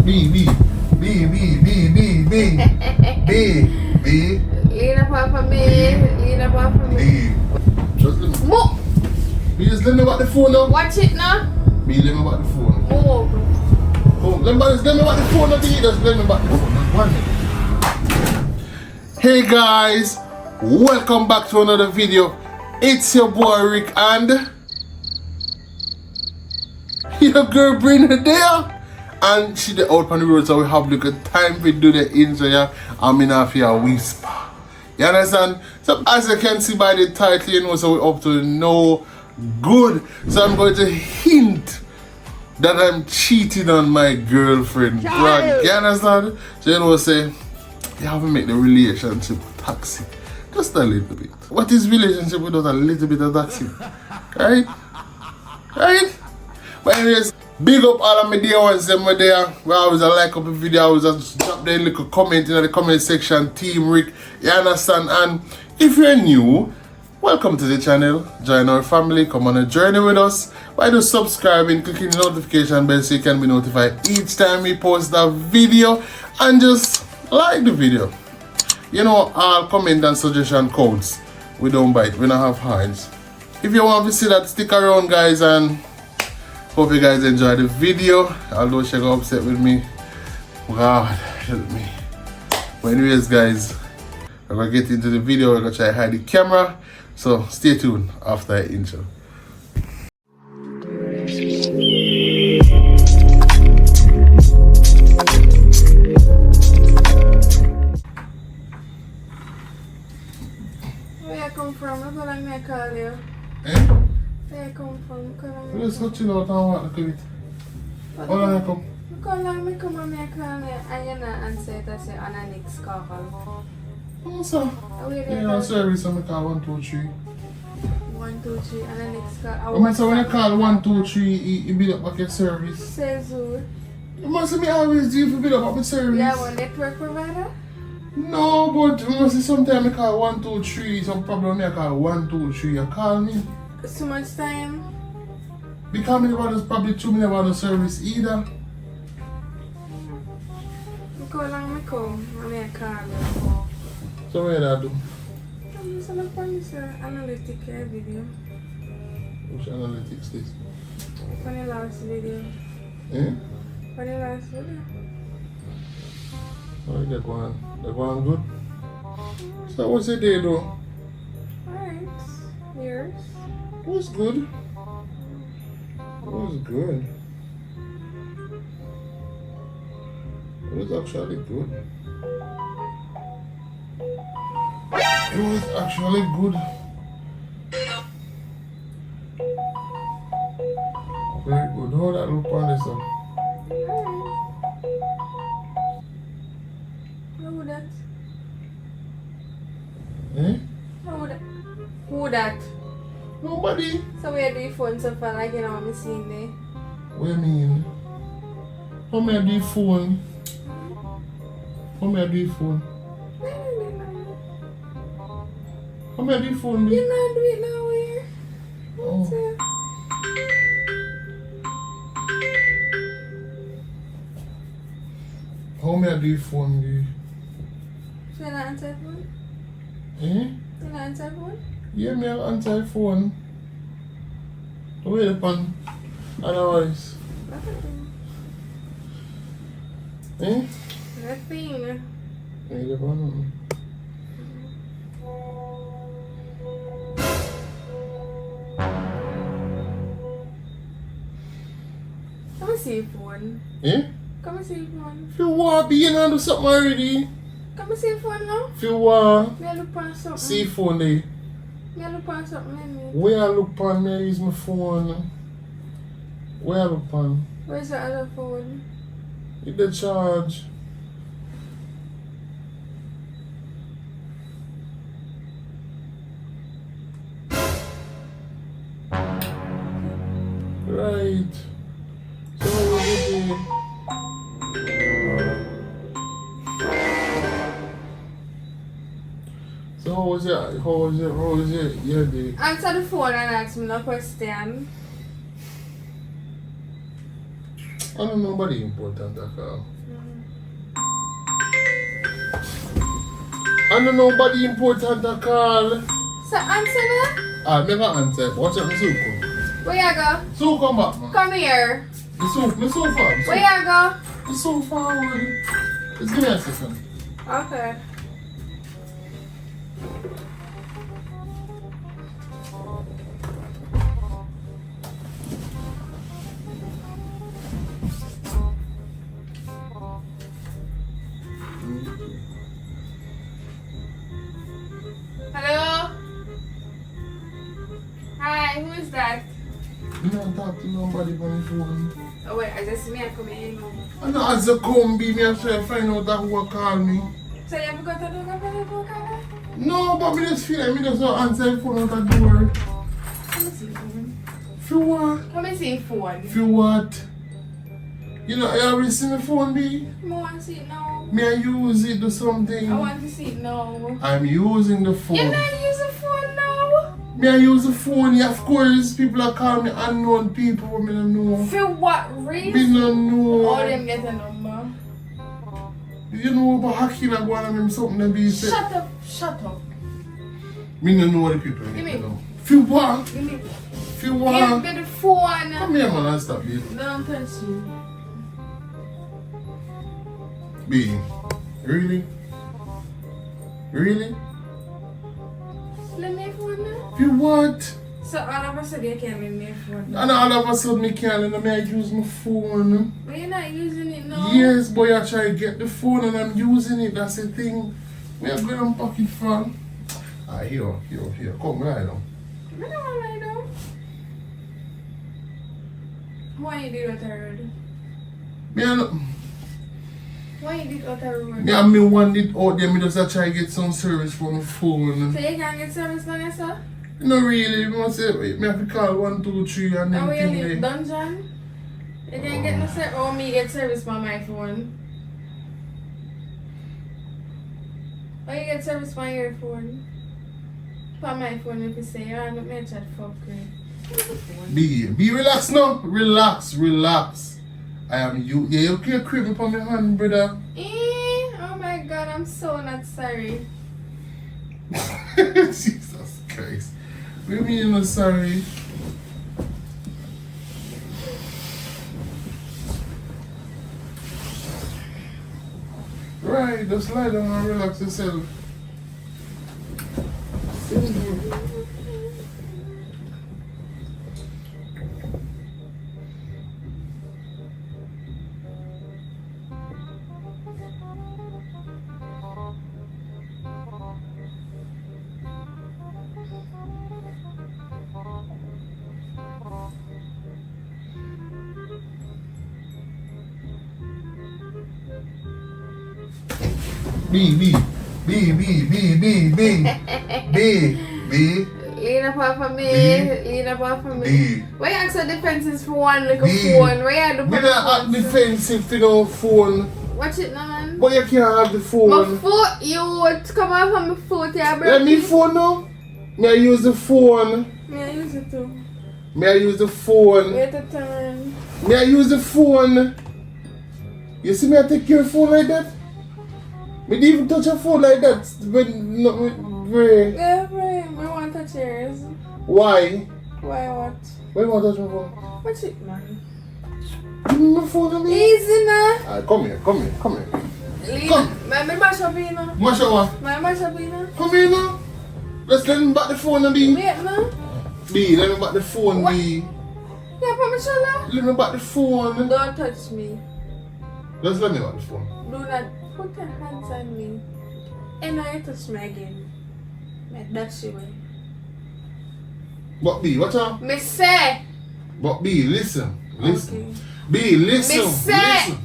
B. Lean up for me. Just let me. Move. B, just let me about the phone now. Watch it now. B, let me about the phone. Move. Oh, let me about the phone now, B. Just let me about the phone now. 1 minute. Hey guys, welcome back to another video. It's your boy Rick and your girl Bree there. And she the out on the road, so we have a little time to do the intro. Yeah, I'm in a fear whisper. You understand? So as you can see by the title, you know, so we're up to no good. So I'm going to hint that I'm cheating on my girlfriend. Right? You understand? So you know, say you have to make the relationship toxic. Just a little bit. What is relationship without a little bit of toxic? Right? Right? But anyways, big up all of my dear ones them were there. We always like up a video, I always just drop their little comment in the comment section. Team Rick, you understand? And if you're new, welcome to the channel. Join our family, come on a journey with us. By just subscribing, clicking the notification bell so you can be notified each time we post a video. And just like the video. You know, all comment and suggestion codes. We don't bite, we don't have hands. If you want to see that, stick around guys, and hope you guys enjoy the video. Although she got upset with me, God help me. But anyways guys, we're gonna get into the video. We're gonna try to hide the camera, so stay tuned after the intro. Where you come from? I'm gonna call you. Eh? Where you come from? Let's go chill out and walk a bit. Hold on, I come. I come and I call you and you not answer it. I say on a next call. Oh, so. Yeah, on service, I'm call 123. 1, 2, 3 and the next call. I mean, so when you call 123, you build up back your service. Says who? You must me always do if you build up back my service. Yeah, one network provider? No, but you must see sometimes I call 123, some problem I call 123, you call me. So much time? Because me about this probably 2 minutes about the service either. How long I come and I call you? So what do I do? I'm just on the analytic video. Which analytics this? For the last video. Eh? For the last video. Oh, you get one. That one good? So what's your day though? Alright. Yours? It was good. It was good. It was actually good. It was actually good. Very good. Hold that look on this one. Who that? Eh? Who that? Nobody. So where do you phone so far like you know what I'm seeing there? What do you mean? How may I do phone? How may I do phone? How may I do phone? You're not doing it now where? Oh. How may I do phone? Should I answer phone? Eh? Should I answer phone? Yeah, me have answer phone. Wait upon. Otherwise. Nothing. Eh? Nothing. Wait upon. Come and see your phone. Eh? Come and see your phone. If you want, be in and do something already. Come and see your phone now. If you want, Me look on something. see phone there. Me look on something. Where I look on, me I use my phone. Where I look on? Where's the other phone? It the charge. Right. So what is it? So how was it your day? Answer the phone and ask me no question. I don't know nobody important to call. I don't know nobody important to call. So answer me? I'm gonna answer. Watch out, my soup come. Where you go? Soup come back, man. Come here. My soup far. Where you go? It's so far away. Just give me a second. Okay. Hello? Hi, who is that? You don't talk to nobody on the phone. Oh wait, I just see me coming in. I know as a come be me and try to find out that who will call me. So you have got to do the phone? No, but me just feel like me just don't answer the phone out the door. Come and see phone. For what? Come and see phone. For what? You know, I already see my phone be. I want to see it now. Me I use it or something. I want to see it now. I'm using the phone. You're not using phone now? Me I use the phone, yeah, of course. People are calling me unknown people, but me don't know. For what Me reason? don't know. All them get a number. You know about hacking and going on them something that be said. Shut up, shut up. Me don't know what the people Give me. you know. Feel what? Give me. Feel what? Give me the phone. Come here, man, and stop it. Don't touch me. B. Really? Really? Let me phone now. Feel what? So all of a sudden you can't let me phone. And all of a sudden me can't let me use my phone. But you're not using it now. Yes, boy, I try to get the phone and I'm using it. That's the thing. Where I'm going to pocket from? Ah, here. Come right now. I don't want to lie down. Why you did what I heard? Me and Why you did what I heard? me and me want it out there. Me just try to get some service from my phone. So you can't get service on yourself? No, really. Me must say, me have to call 1, 2, 3 and then And where you thing live? there. Dungeon? You can't get no service. Or me get service on my phone. Or you get service on your phone. On my phone if you say, oh, I'm not me chat fuck you. Be relaxed now. Relax. I am you. Yeah, you can't creep me on my hand, brother. Oh my god, I'm so not sorry. Jesus Christ. What do you mean you're not sorry? Right, just lie down and relax yourself. B. Lean apart from me. B. Lean apart from me. B. Why you ask so defenses for one little B. phone? Why you do Me not act defensive to no phone. Watch it now, man. But you can't have the My phone. foot, you come off from my foot, yeah, bro. Let me phone now. May I use the phone? Me, I use it too. May I use the phone? Wait a time. May I use the phone? You see me I take your phone like that? Me didn't even touch your phone like that when not with Bree. Yeah, right. I want to touch yours. Why? Why what? Why you want to touch my phone? Watch it, man. Give me my phone to me. Easy now. Alright, come here. Lean. Come. My mash up here now. Mash up what? My mash up here now. Come here now. Let's let me back the phone and be. Wait now. B, let me back the phone, What? B. Yeah, put my shoulder. Let me back the phone. Don't touch me. Just let me back the phone. Do not put your hands on me. And now you touch me again. That's you way. But B, watch out. Me say. But B, listen. Okay. B, listen. Me say.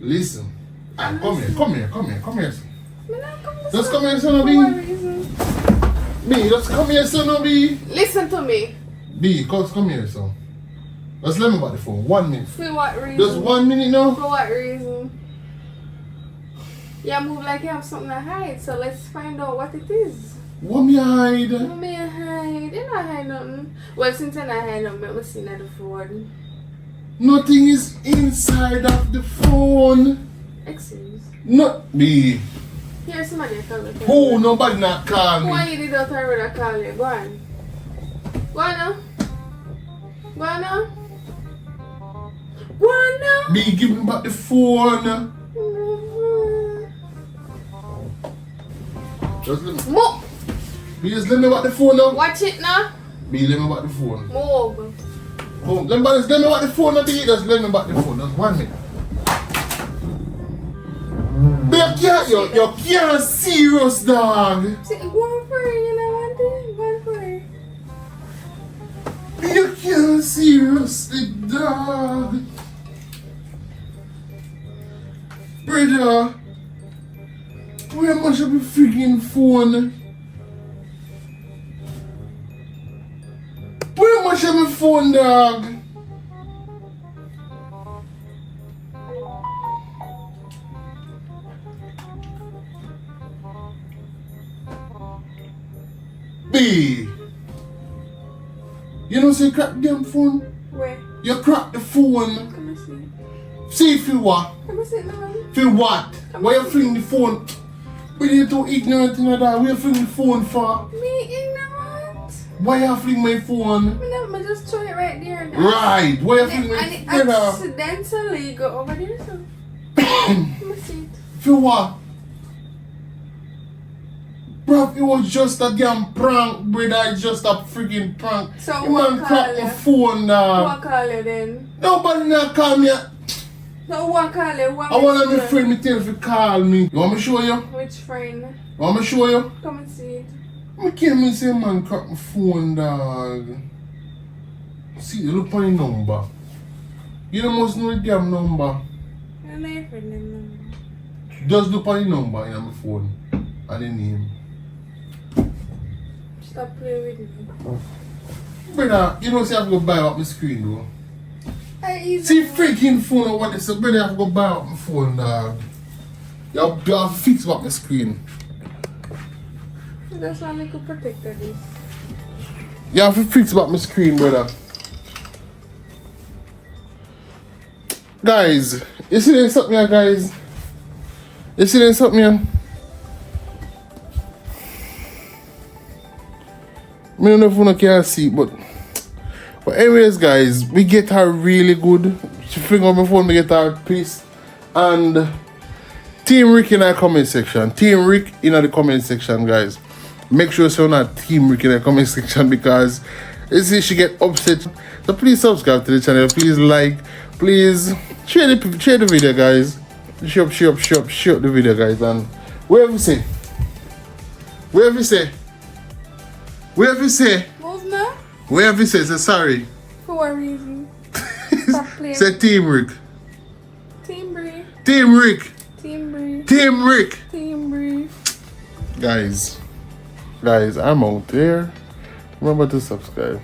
Listen. Ah, come here. Son. Me not come Just come here, son, For B. what reason? B, just come here, son, B. Listen to me. B, come here, son. Just let me back the phone. 1 minute. For what reason? Just 1 minute now. For what reason? You move like you have something to hide, so let's find out what it is. What me hide? What me hide? You not hide nothing. Well, since I not hide nothing, I was seeing at the phone. Nothing is inside of the phone. Excuse. Not me. Here's somebody call me. Who? Nobody not call me. Why you did that I would call you? Go on. Go on now. Go on now. Go on now. Me give me back the phone. Just let me. Move. Me just let me back the phone now. Watch it now. Me let me back the phone. Move. Oh, let me back the phone now. Just let me back the phone. Just 1 minute. You can't serious, dog. See, go on for it, you know what? Go on for it. You can't seriously, dog. Brother, where much of a freaking phone? Where much of a phone, dog? B. You know, say crack the damn phone. Where? You crack the phone. Come and see. See if you what? Come and see now. For what? Why you fling the phone? But you too ignorant in that. Why you fling the phone for? Me ignorant? Why you fling my phone? I just throw it right there. Right. Why you fling my And it phone? accidentally go over there. So. Come and see it. For what? Bro, it was just a damn prank, brother. It's just a freaking prank. So you what man call crack you? my phone, dog. What call you then? Nobody not call me. So what call you? What I want my friend. friend me tell if you call me. You want me to show you? Which friend? You want me to show you? Come and see it. I can't even say man crack my phone, dog. See, look on the number. You don't must know the damn number. I know your friend name. Just look on the number in my phone and the name. Stop playing with me. Brother, you know, see, I have to go buy up my screen, though. See, See, freaking phone or what they say, brother, I have to go buy up my phone, dog. You have to fix up my screen. that's why I could protect this. You have to fix up my screen, brother. Guys, you see there's something here, guys? You see there's something here? I don't know if you can see, but anyways, guys, we get her really good. She fling on my phone, we get her piece. And Team Rick in the comment section. Team Rick in the comment section, guys. Make sure you're not Team Rick in the comment section because you see she get upset. So please subscribe to the channel. Please like. Please share the video, guys. Share the video, guys. And whatever you say. Whatever you say. Whatever you say. Move now. Whatever you say, say sorry. For what reason? Stop playing. Say Team Rick. Team Bree. Team Rick. Team Bree. Team Rick. Team Bree. Guys, I'm out there. Remember to subscribe.